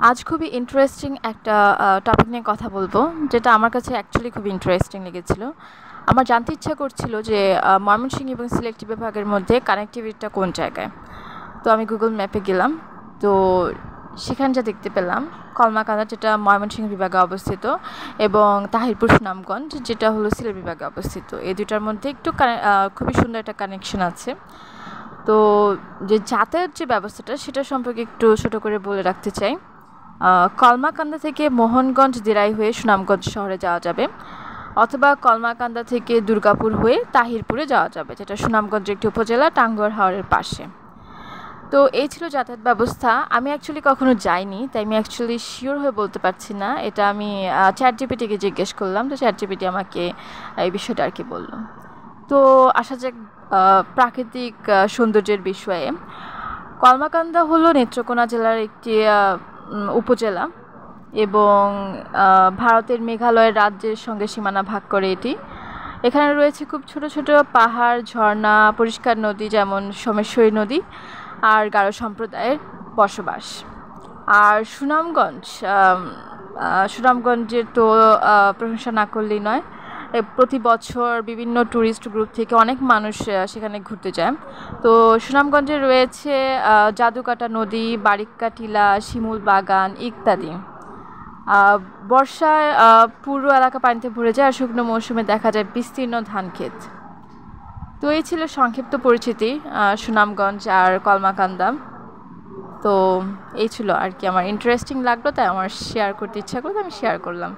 আজ খুবই ইন্টারেস্টিং একটা টপিক নিয়ে কথা বলবো, যেটা আমার কাছে অ্যাকচুয়ালি খুবই ইন্টারেস্টিং লেগেছিল। আমার জানতে ইচ্ছা করছিল যে ময়মনসিংহ এবং সিলেক্ট বিভাগের মধ্যে কানেক্টিভিটিটা কোন জায়গায়। তো আমি গুগল ম্যাপে গেলাম। তো সেখানে যা দেখতে পেলাম, কলমাকান্দা যেটা ময়মনসিংহ বিভাগে অবস্থিত এবং তাহিরপুর সুনামগঞ্জ যেটা হলো সিলেট বিভাগে অবস্থিত, এই দুটার মধ্যে একটু খুবই সুন্দর একটা কানেকশন আছে। তো যে যাতায়াত যে ব্যবস্থাটা সেটা সম্পর্কে একটু ছোটো করে বলে রাখতে চাই। কলমাকান্দা থেকে মোহনগঞ্জ দিরাই হয়ে সুনামগঞ্জ শহরে যাওয়া যাবে, অথবা কলমাকান্দা থেকে দুর্গাপুর হয়ে তাহিরপুরে যাওয়া যাবে, যেটা সুনামগঞ্জের একটি উপজেলা, টাঙ্গুয়ার হাওরের পাশে। তো এই ছিল যাতায়াত ব্যবস্থা। আমি অ্যাকচুয়ালি কখনো যাইনি, তাই আমি অ্যাকচুয়ালি শিওর হয়ে বলতে পারছি না। এটা আমি চ্যাট জিপিটিকে জিজ্ঞেস করলাম, তো চ্যাট জিপিটি আমাকে এই বিষয়টা আর কি বললো। তো আসা যাক প্রাকৃতিক সৌন্দর্যের বিষয়ে। কলমাকান্দা হলো নেত্রকোনা জেলার একটি উপজেলা এবং ভারতের মেঘালয় রাজ্যের সঙ্গে সীমানা ভাগ করে এটি। এখানে রয়েছে খুব ছোট ছোট পাহাড়, ঝর্ণা, পরিষ্কার নদী যেমন সোমেশ্বরী নদী, আর গারো সম্প্রদায়ের বসবাস। আর সুনামগঞ্জের তো প্রশংসা না করলেই নয়। প্রতি বছর বিভিন্ন ট্যুরিস্ট গ্রুপ থেকে অনেক মানুষ সেখানে ঘুরতে যায়। তো সুনামগঞ্জে রয়েছে জাদুকাটা নদী, বারিক্কা টিলা, শিমুল বাগান ইত্যাদি। বর্ষায় পুরো এলাকা পানিতে ভরে যায়, আর শুকনো মৌসুমে দেখা যায় বিস্তীর্ণ ধান ক্ষেত। তো এই ছিল সংক্ষিপ্ত পরিচিতি সুনামগঞ্জ আর কলমাকান্দা। তো এই ছিল আর কি, আমার ইন্টারেস্টিং লাগলো, তাই আমার শেয়ার করতে ইচ্ছা করলো, আমি শেয়ার করলাম।